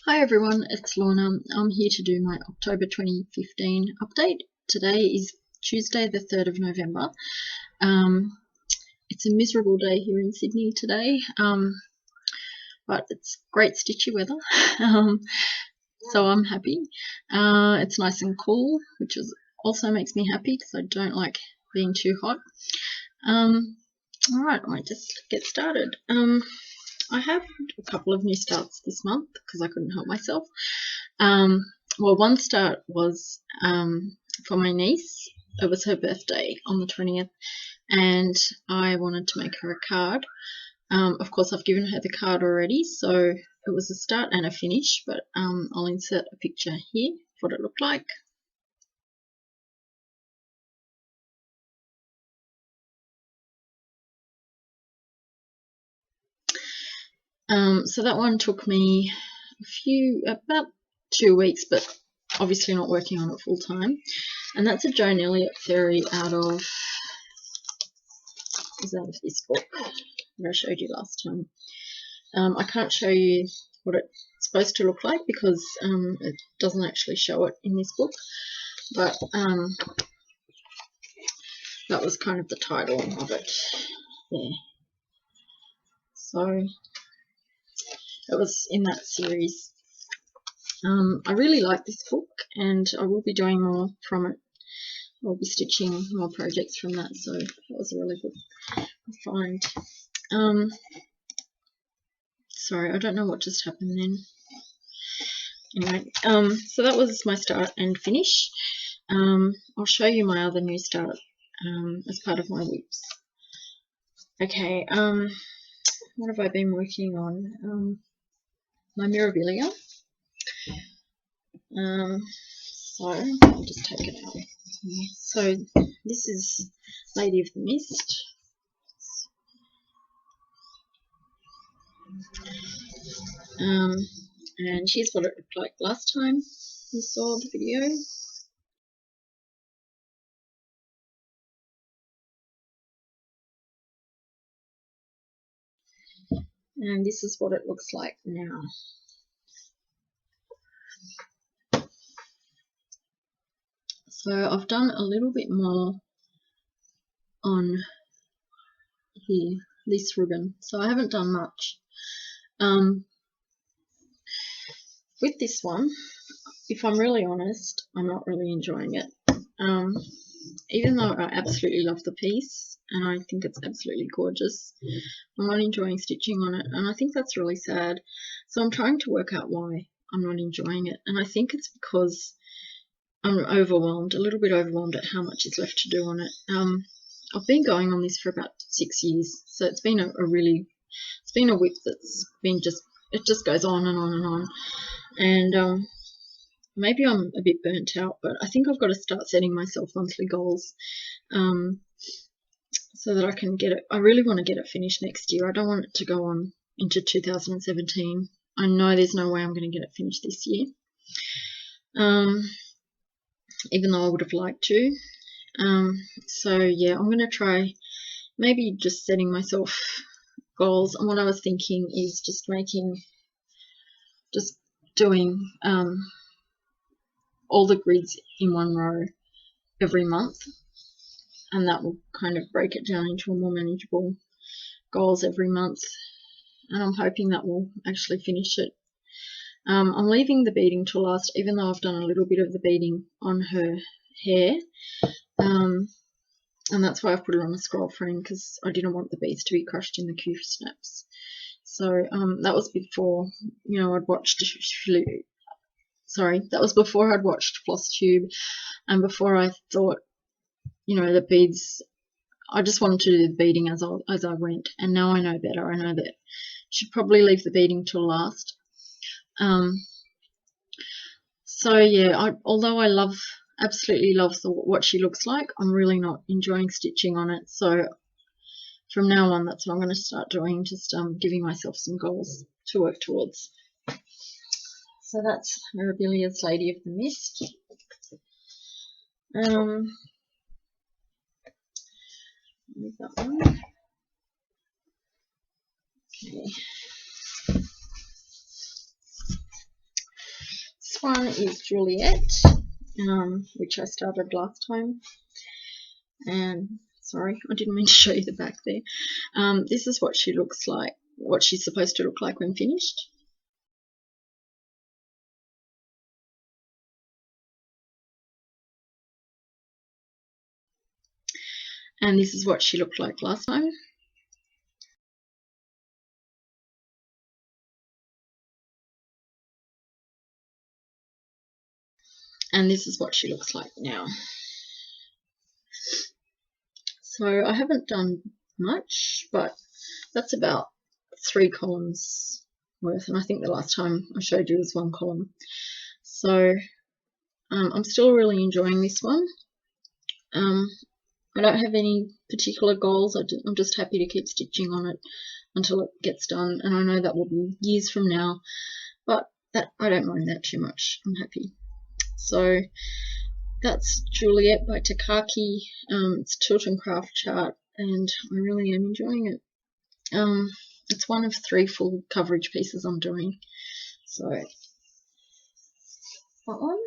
Hi everyone, it's Lorna. I'm here to do my October 2015 update. Today is Tuesday the 3rd of November. It's a miserable day here in Sydney today, but it's great stitchy weather, so I'm happy. It's nice and cool, which also makes me happy because I don't like being too hot. Alright, I might just get started. I have a couple of new starts this month because I couldn't help myself. Well, one start was for my niece. It was her birthday on the 20th, and I wanted to make her a card. Of course, I've given her the card already, so it was a start and a finish, but I'll insert a picture here of what it looked like. So that one took me about 2 weeks, but obviously not working on it full time. And that's a Joan Elliott fairy out of this book that I showed you last time. I can't show you what it's supposed to look like because it doesn't actually show it in this book, but that was kind of the title of it there. So it was in that series. I really like this book and I will be doing more from it. I'll be stitching more projects from that, so that was a really good find. Sorry, I don't know what just happened then. Anyway, so that was my start and finish. I'll show you my other new start as part of my whips. Okay, what have I been working on? My Mirabilia. So I'll just take it out. So this is Lady of the Mist. And here's what it looked like last time you saw the video. And this is what it looks like now. So I've done a little bit more on here, this ribbon. So I haven't done much. With this one, if I'm really honest, I'm not really enjoying it. Even though I absolutely love the piece and I think it's absolutely gorgeous, I'm not enjoying stitching on it, and I think that's really sad. So I'm trying to work out why I'm not enjoying it, and I think it's because I'm overwhelmed, a little bit overwhelmed at how much is left to do on it. I've been going on this for about 6 years, so it's been it's been a whip that's been it just goes on and on and on, and maybe I'm a bit burnt out, but I think I've got to start setting myself monthly goals so that I can get it. I really want to get it finished next year. I don't want it to go on into 2017. I know there's no way I'm going to get it finished this year, even though I would have liked to. So yeah, I'm going to try maybe just setting myself goals, and what I was thinking is just doing all the grids in one row every month, and that will kind of break it down into a more manageable goals every month, and I'm hoping that will actually finish it. I'm leaving the beading to last, even though I've done a little bit of the beading on her hair, and that's why I've put it on a scroll frame, because I didn't want the beads to be crushed in the Q snaps. So that was before, I'd watched that was before I'd watched Floss Tube, and before I thought, the beads, I just wanted to do the beading as I went, and now I know better. I know that I should probably leave the beading till last. So yeah, although I absolutely love what she looks like, I'm really not enjoying stitching on it. So from now on, that's what I'm going to start doing, just giving myself some goals to work towards. So that's Mirabilia's Lady of the Mist. Leave that one. Okay. one is Juliet, which I started last time. And sorry, I didn't mean to show you the back there. This is what she looks like, what she's supposed to look like when finished. And this is what she looked like last time. And this is what she looks like now. So I haven't done much, but that's about 3 columns worth. And I think the last time I showed you was 1 column. So I'm still really enjoying this one. I don't have any particular goals. I'm just happy to keep stitching on it until it gets done. And I know that will be years from now, but that I don't mind that too much. I'm happy. So that's Juliet by Takaki. It's Tilt and Craft chart, and I really am enjoying it. It's one of 3 full coverage pieces I'm doing. So that one.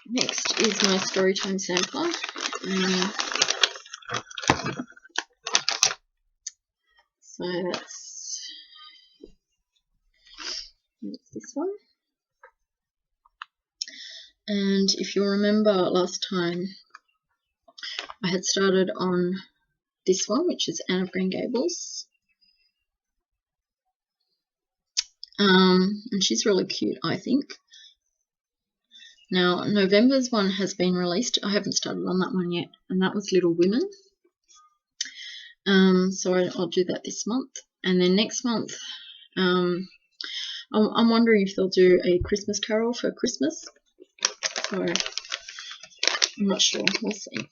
Next is my Storytime sampler. So that's this one. And if you remember last time, I had started on this one, which is Anne of Green Gables. And she's really cute, I think. Now, November's one has been released. I haven't started on that one yet, and that was Little Women. So I'll do that this month. And then next month, I'm wondering if they'll do a Christmas Carol for Christmas. So I'm not sure. We'll see.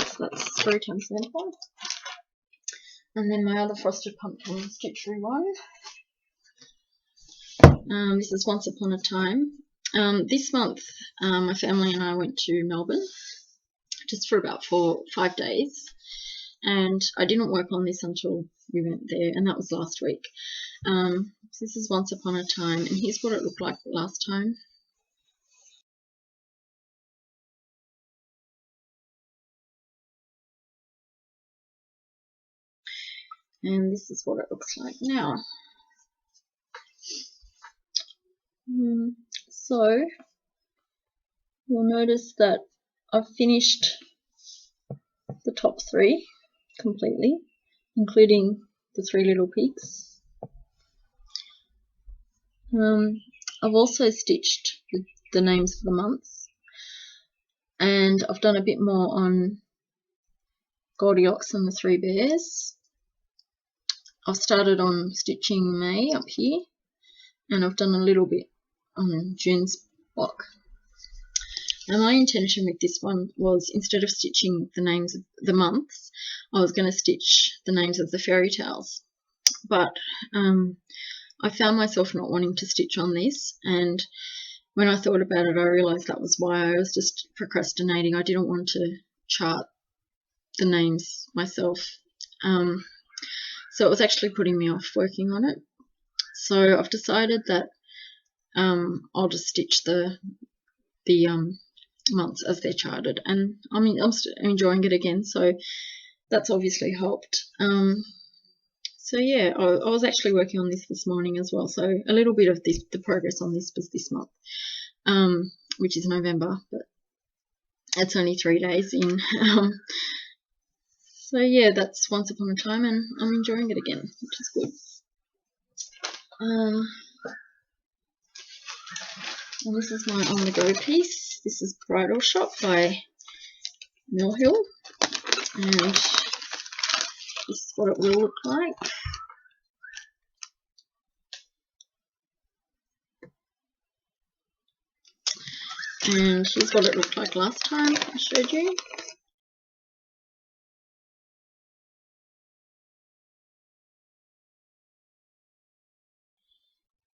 So that's Storytime sample. And then my other Frosted Pumpkin Stitchery one. This is Once Upon a Time. This month, my family and I went to Melbourne just for about 5 days, and I didn't work on this until we went there, and that was last week. This is Once Upon a Time, and here's what it looked like last time. And this is what it looks like now. So you'll notice that I've finished the top 3 completely, including the 3 little peaks. I've also stitched the names for the months, and I've done a bit more on Goldilocks and the 3 Bears. I've started on stitching May up here, and I've done a little bit on June's block. And my intention with this one was, instead of stitching the names of the months, I was going to stitch the names of the fairy tales. But I found myself not wanting to stitch on this, and when I thought about it, I realised that was why I was just procrastinating. I didn't want to chart the names myself. So it was actually putting me off working on it. So I've decided that I'll just stitch the months as they're charted, and I mean, I'm enjoying it again, so that's obviously helped. So yeah, I was actually working on this morning as well, so a little bit of the progress on this was this month, which is November, but it's only 3 days in. So yeah, that's Once Upon a Time, and I'm enjoying it again, which is good. And this is my on the go piece. This is Bridal Shoppe by Mill Hill, and this is what it will look like. And here's what it looked like last time I showed you.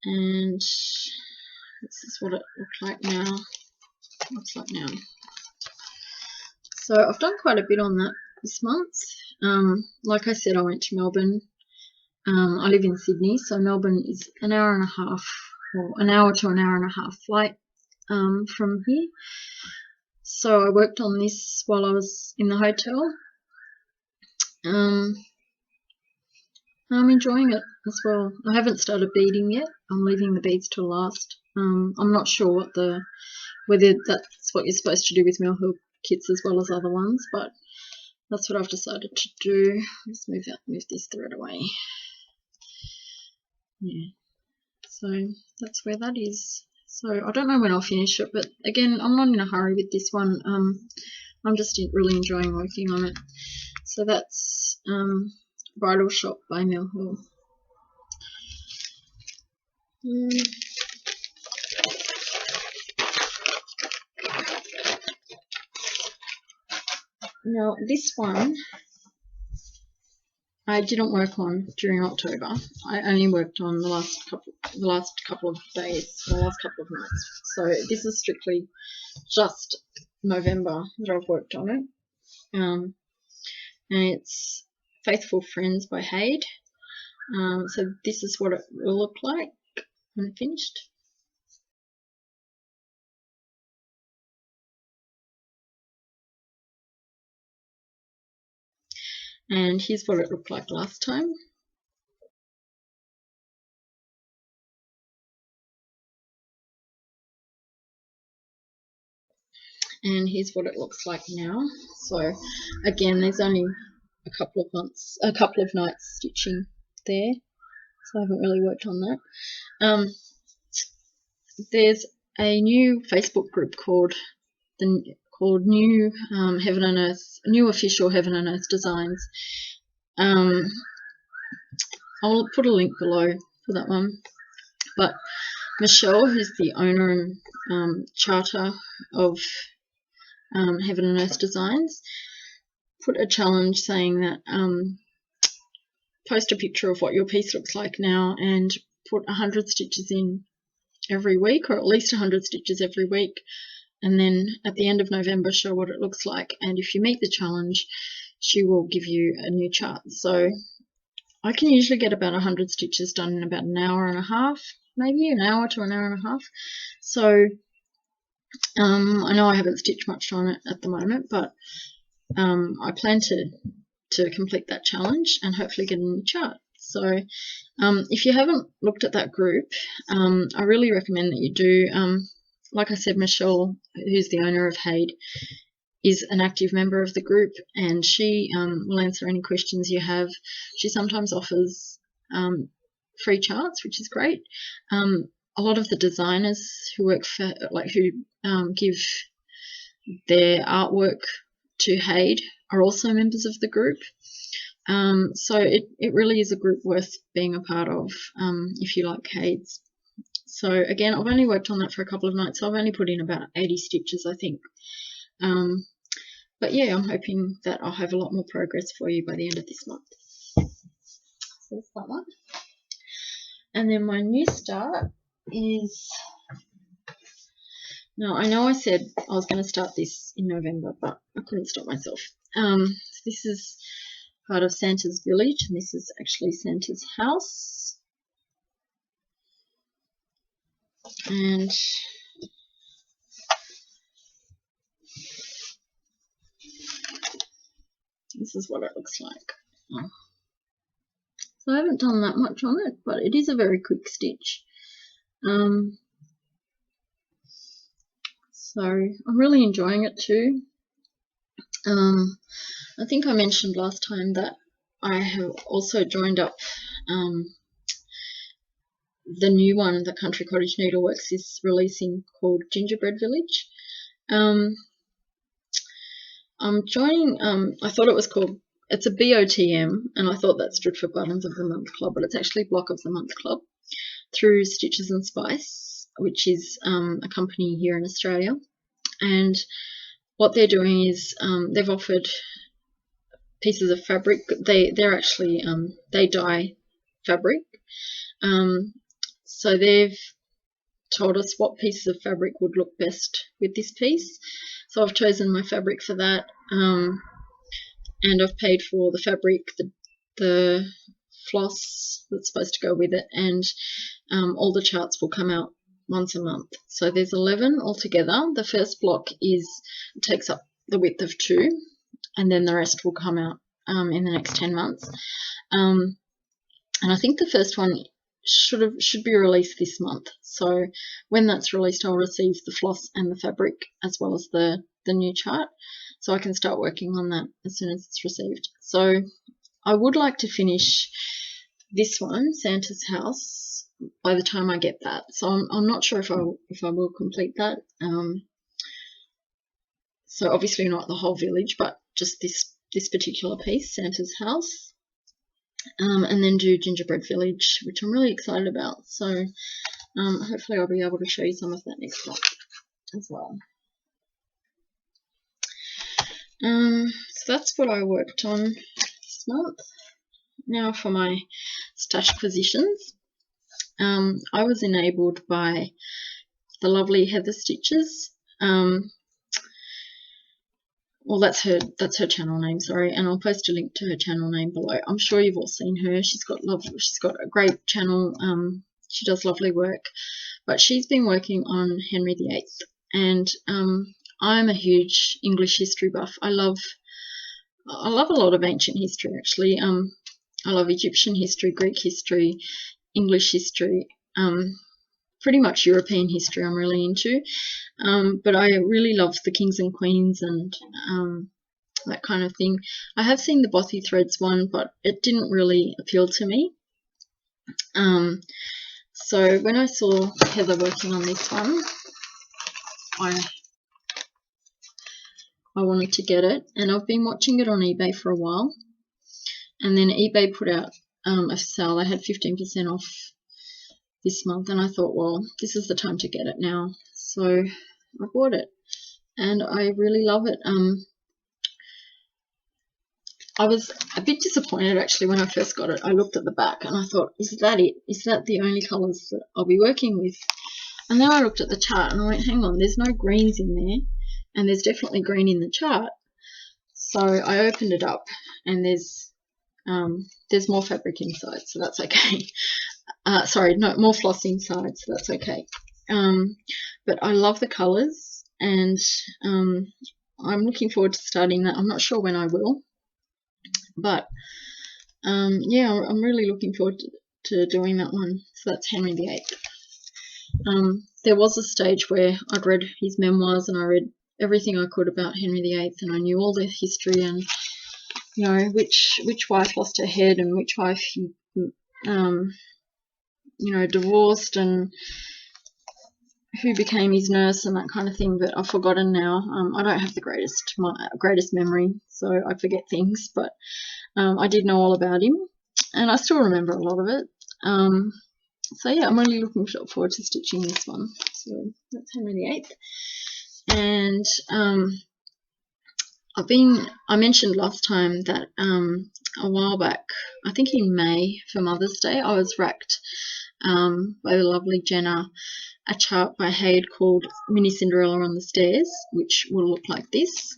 And this is what it looks like now. So I've done quite a bit on that this month. Like I said, I went to Melbourne I live in Sydney, so Melbourne is an hour and a half, or an hour to an hour and a half flight from here. So I worked on this while I was in the hotel. I'm enjoying it as well. I haven't started beading yet. I'm leaving the beads till last. I'm not sure whether that's what you're supposed to do with Mill Hill kits as well as other ones, but that's what I've decided to do. Let's move this thread away. Yeah, so that's where that is. So I don't know when I'll finish it, but again, I'm not in a hurry with this one. I'm just really enjoying working on it. So that's Bridal Shop by Mill Hill. Now this one I didn't work on during October. I only worked on the last couple of days, the last couple of nights. So this is strictly just November that I've worked on it. And it's Faithful Friends by HAED. So this is what it will look like when finished. And here's what it looked like last time. And here's what it looks like now. So again, there's only a couple of nights stitching there, so I haven't really worked on that. There's a new Facebook group called New Heaven and Earth, New Official Heaven and Earth Designs. I'll put a link below for that one. But Michelle, who's the owner and charter of Heaven and Earth Designs, put a challenge saying that post a picture of what your piece looks like now and put 100 stitches in every week, or at least 100 stitches every week, and then at the end of November show what it looks like. And if you meet the challenge, she will give you a new chart. So I can usually get about 100 stitches done in about an hour and a half, maybe an hour to an hour and a half. So I know I haven't stitched much on it at the moment, but I plan to complete that challenge and hopefully get a new chart. So if you haven't looked at that group, I really recommend that you do. Like I said, Michelle, who's the owner of HAED, is an active member of the group, and she will answer any questions you have. She sometimes offers free charts, which is great. A lot of the designers who work for, who give their artwork to HAED are also members of the group. So it really is a group worth being a part of if you like HAEDs. So again, I've only worked on that for a couple of nights, so I've only put in about 80 stitches, I think. But yeah, I'm hoping that I'll have a lot more progress for you by the end of this month. So that's that one. And then my new start is, now I know I said I was going to start this in November, but I couldn't stop myself. This is part of Santa's village, and this is actually Santa's house. And this is what it looks like. So I haven't done that much on it, but it is a very quick stitch. So I'm really enjoying it too. I think I mentioned last time that I have also joined up the new one the Country Cottage Needleworks is releasing, called Gingerbread Village. I'm joining, I thought it was called, it's a BOTM, and I thought that stood for Buttons of the Month Club, but it's actually Block of the Month Club, through Stitches and Spice, which is a company here in Australia. And what they're doing is they've offered pieces of fabric. They're actually they dye fabric. So they've told us what pieces of fabric would look best with this piece. So I've chosen my fabric for that, and I've paid for the fabric, the floss that's supposed to go with it, and all the charts will come out once a month. So there's 11 altogether. The first block takes up the width of 2, and then the rest will come out in the next 10 months. And I think the first one should be released this month. So when that's released, I'll receive the floss and the fabric as well as the new chart, so I can start working on that as soon as it's received. So I would like to finish this one, Santa's House, by the time I get that. So I'm not sure if I will complete that. So obviously not the whole village, but just this particular piece, Santa's House. And then do Gingerbread Village, which I'm really excited about. So hopefully I'll be able to show you some of that next month as well. So that's what I worked on this month. Now for my stash positions. I was enabled by the lovely Heather Stitches. Well, that's her channel name, sorry, and I'll post a link to her channel name below. I'm sure you've all seen her. She's got a great channel. She does lovely work, but she's been working on Henry VIII, and I'm a huge English history buff. I love a lot of ancient history, actually. I love Egyptian history, Greek history, English history, pretty much European history I'm really into. But I really love the kings and queens and that kind of thing. I have seen the Bothy Threads one, but it didn't really appeal to me. So when I saw Heather working on this one, I wanted to get it, and I've been watching it on eBay for a while, and then eBay put out a sale. They had 15% off this month, and I thought, well, this is the time to get it now. So I bought it, and I really love it. I was a bit disappointed actually when I first got it. I looked at the back and I thought, is that it? Is that the only colours that I'll be working with? And then I looked at the chart and I went, hang on, there's no greens in there, and there's definitely green in the chart. So I opened it up, and there's more fabric inside, so that's okay. Sorry, no, more floss inside, so that's okay. But I love the colours, and I'm looking forward to starting that. I'm not sure when I will, but yeah, I'm really looking forward to doing that one. So that's Henry VIII. There was a stage where I'd read his memoirs, and I read everything I could about Henry VIII, and I knew all the history, and you know, which wife lost her head and which wife he you know, divorced, and who became his nurse and that kind of thing. But I've forgotten now. I don't have the greatest memory, so I forget things, but I did know all about him, and I still remember a lot of it. So yeah, I'm really looking forward to stitching this one. So that's Henry VIII. And I mentioned last time that a while back, I think in May for Mother's Day, I was racked by the lovely Jenna a chart by HAED called Mini Cinderella on the Stairs, which will look like this.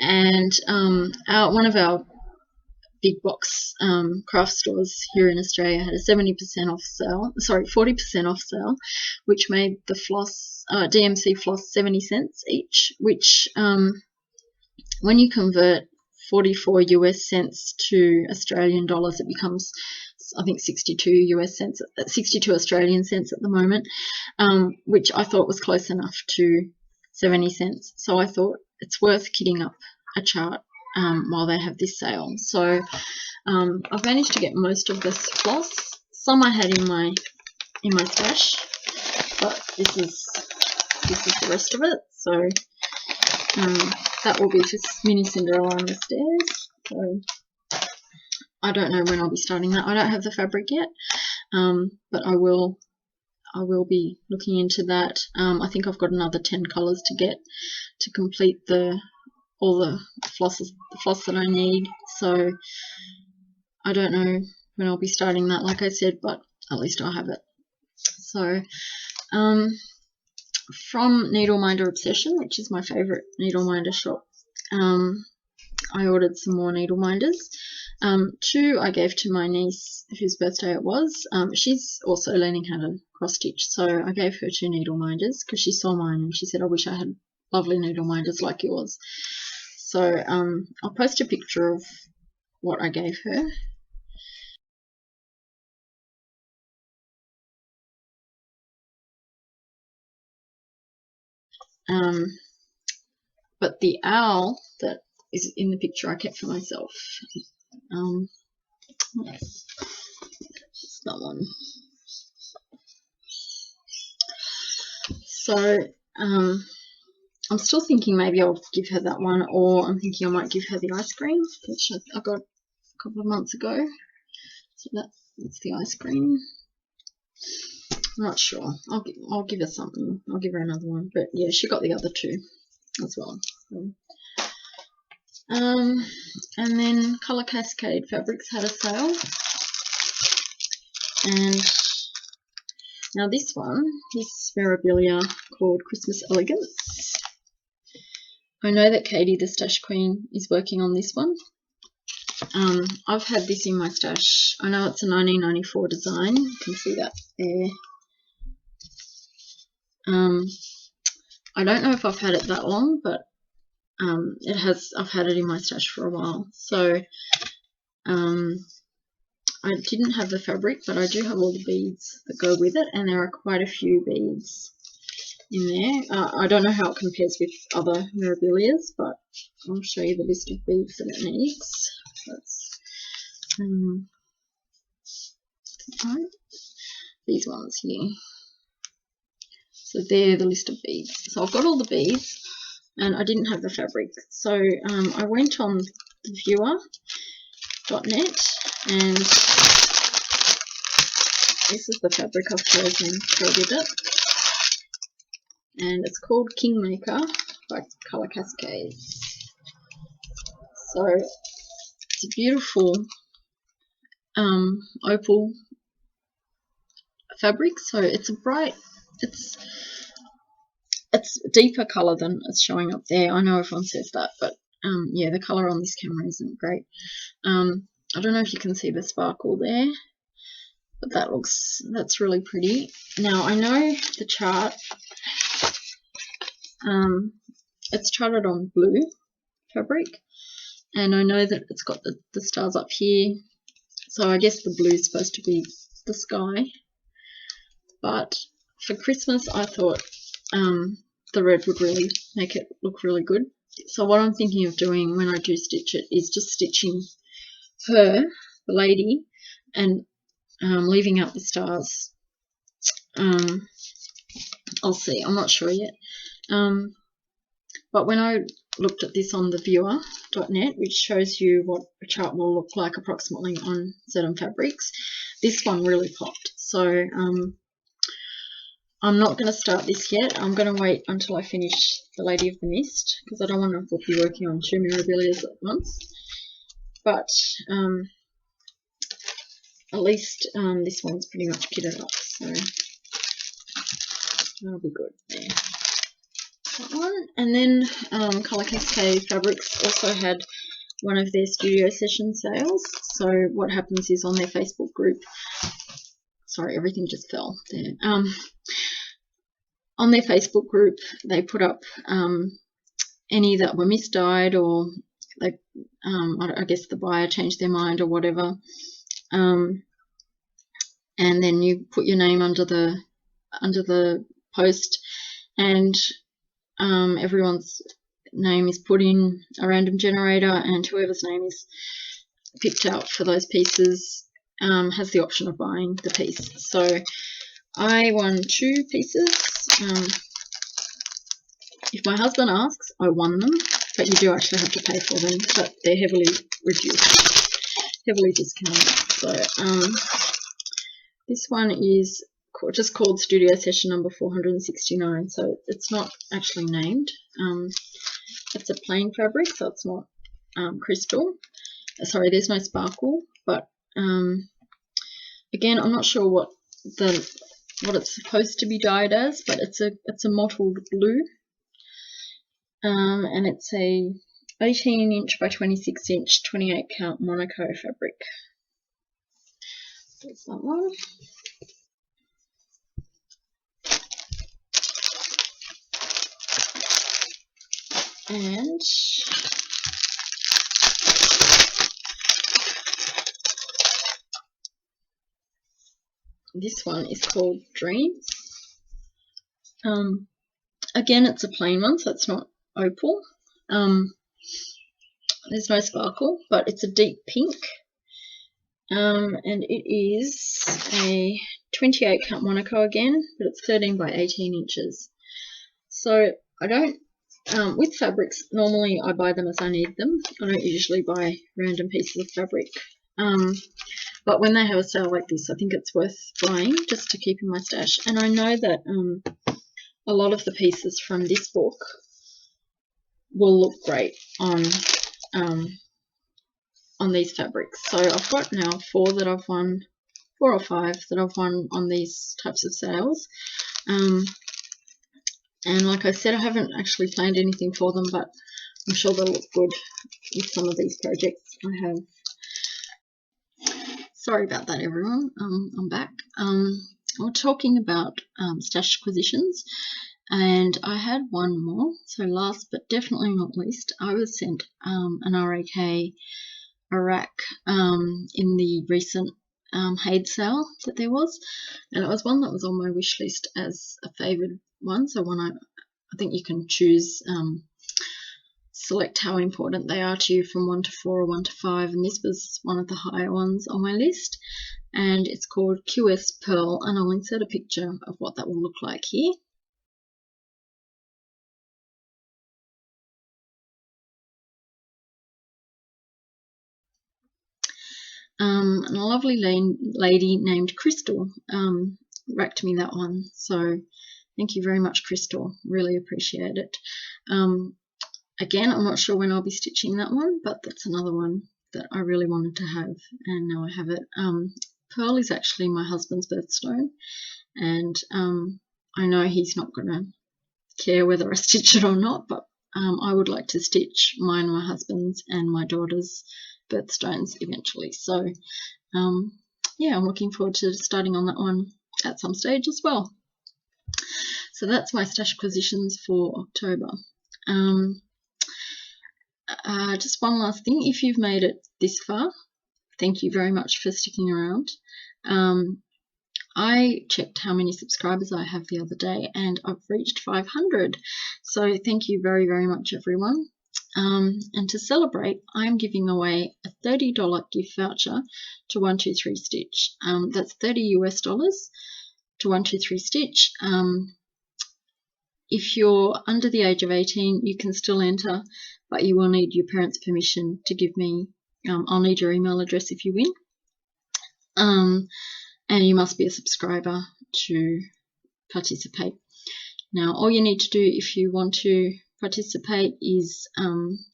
And one of our big box craft stores here in Australia had a 70% off sale, sorry, 40% off sale, which made the floss, DMC floss 70 cents each, which when you convert 44 US cents to Australian dollars, it becomes, I think, 62 US cents, 62 Australian cents at the moment, which I thought was close enough to 70 cents. So I thought it's worth kitting up a chart while they have this sale. So I've managed to get most of this floss. Some I had in my stash, but this is the rest of it. So that will be just Mini Cinderella on the Stairs. So I don't know when I'll be starting that. I don't have the fabric yet, but I will be looking into that. I think I've got another 10 colours to get to complete all the floss that I need. So I don't know when I'll be starting that, like I said, but at least I'll have it. So from Needleminder Obsession, which is my favourite needleminder shop. I ordered some more needleminders. 2 I gave to my niece, whose birthday it was. She's also learning how to cross stitch, so I gave her 2 needleminders because she saw mine and she said, I wish I had lovely needleminders like yours. So I'll post a picture of what I gave her. But the owl that is in the picture I kept for myself. Yes, it's that one. So I'm still thinking maybe I'll give her that one, or I'm thinking I might give her the ice cream, which I got a couple of months ago. So that's the ice cream. I'm not sure. I'll give her something. I'll give her another one. But yeah, she got the other 2 as well. So, and then Colour Cascade Fabrics had a sale. And now this one, this Mirabilia called Christmas Elegance. I know that Katie, the stash queen, is working on this one. I've had this in my stash. I know it's a 1994 design. You can see that there. I don't know if I've had it that long, but it has. I've had it in my stash for a while. So I didn't have the fabric, but I do have all the beads that go with it, and there are quite a few beads in there. I don't know how it compares with other Mirabilias, but I'll show you the list of beads that it needs. That's these ones here. So they're the list of beads. So I've got all the beads, and I didn't have the fabric. So I went on theviewer.net, and this is the fabric I've chosen to go with it. And it's called Kingmaker by Colour Cascade. So it's a beautiful opal fabric. So it's a bright, it's a deeper colour than it's showing up there. I know everyone says that, but yeah, the colour on this camera isn't great. I don't know if you can see the sparkle there, but that's really pretty. Now I know the chart, it's charted on blue fabric, and I know that it's got the stars up here, so I guess the blue is supposed to be the sky. But for Christmas I thought the red would really make it look really good. So what I'm thinking of doing when I do stitch it is just stitching her, the lady, and leaving out the stars. I'll see, I'm not sure yet. But when I looked at this on theviewer.net, which shows you what a chart will look like approximately on certain fabrics, this one really popped. So I'm not going to start this yet. I'm going to wait until I finish the Lady of the Mist, because I don't want to be working on 2 Mirabilias at once. But at least this one's pretty much kitted up, so that'll be good there. That one. And then Colour Cascade Fabrics also had one of their studio session sales. So what happens is on their Facebook group, sorry, everything just fell there. On their Facebook group, they put up any that were misdyed, or they, I guess the buyer changed their mind or whatever. And then you put your name under the post, and everyone's name is put in a random generator, and whoever's name is picked out for those pieces has the option of buying the piece. So I won 2 pieces. If my husband asks, I won them, but you do actually have to pay for them, but they're heavily reduced, heavily discounted. So this one is just called Studio Session number 469, so it's not actually named. It's a plain fabric, so it's not crystal. Sorry, there's no sparkle, but again, I'm not sure what the what it's supposed to be dyed as, but it's a mottled blue, and it's a 18-inch by 26-inch 28 count Monaco fabric. There's that one. And this one is called Dreams. Again, it's a plain one, so it's not opal. There's no sparkle, but it's a deep pink. And it is a 28 count Monaco again, but it's 13 by 18 inches. So I don't, with fabrics, normally I buy them as I need them. I don't usually buy random pieces of fabric. But when they have a sale like this, I think it's worth buying just to keep in my stash. And I know that a lot of the pieces from this book will look great on these fabrics. So I've got now 4 or 5 that I've won on these types of sales. And like I said, I haven't actually planned anything for them, but I'm sure they'll look good with some of these projects I have. Sorry about that, everyone. I'm back. We're talking about stash acquisitions, and I had one more. So last but definitely not least, I was sent an RAK rack in the recent HAED sale that there was, and it was one that was on my wish list as a favoured one. So one I think you can choose, select how important they are to you from 1 to 4 or 1 to 5, and this was one of the higher ones on my list, and it's called QS Pearl, and I'll insert a picture of what that will look like here. And a lovely lady named Crystal racked me that one, so thank you very much, Crystal. Really appreciate it. Again, I'm not sure when I'll be stitching that one, but that's another one that I really wanted to have, and now I have it. Pearl is actually my husband's birthstone, and I know he's not going to care whether I stitch it or not, but I would like to stitch mine, my husband's, and my daughter's birthstones eventually. So yeah, I'm looking forward to starting on that one at some stage as well. So that's my stash acquisitions for October. Just one last thing, if you've made it this far, thank you very much for sticking around. I checked how many subscribers I have the other day, and I've reached 500. So thank you very, very much, everyone. And to celebrate, I'm giving away a $30 gift voucher to 123 Stitch. That's $30 US to 123 Stitch. If you're under the age of 18, you can still enter, but you will need your parents' permission to give me. I'll need your email address if you win. And you must be a subscriber to participate. Now, all you need to do if you want to participate is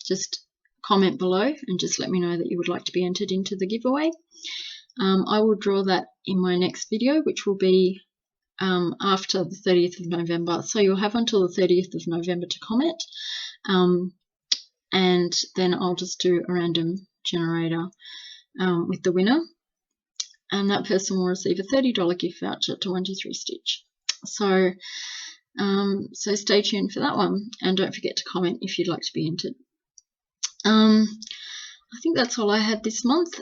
just comment below and just let me know that you would like to be entered into the giveaway. I will draw that in my next video, which will be after the 30th of November. So you'll have until the 30th of November to comment, and then I'll just do a random generator with the winner, and that person will receive a $30 gift voucher to 123 Stitch. So so stay tuned for that one, and don't forget to comment if you'd like to be entered. I think that's all I had this month.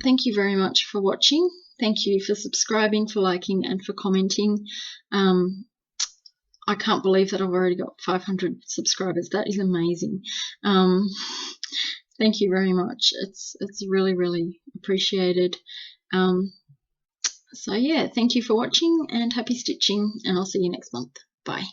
Thank you very much for watching. Thank you for subscribing, for liking, and for commenting. I can't believe that I've already got 500 subscribers. That is amazing. Thank you very much. It's really, really appreciated. So yeah, thank you for watching, and happy stitching, and I'll see you next month. Bye.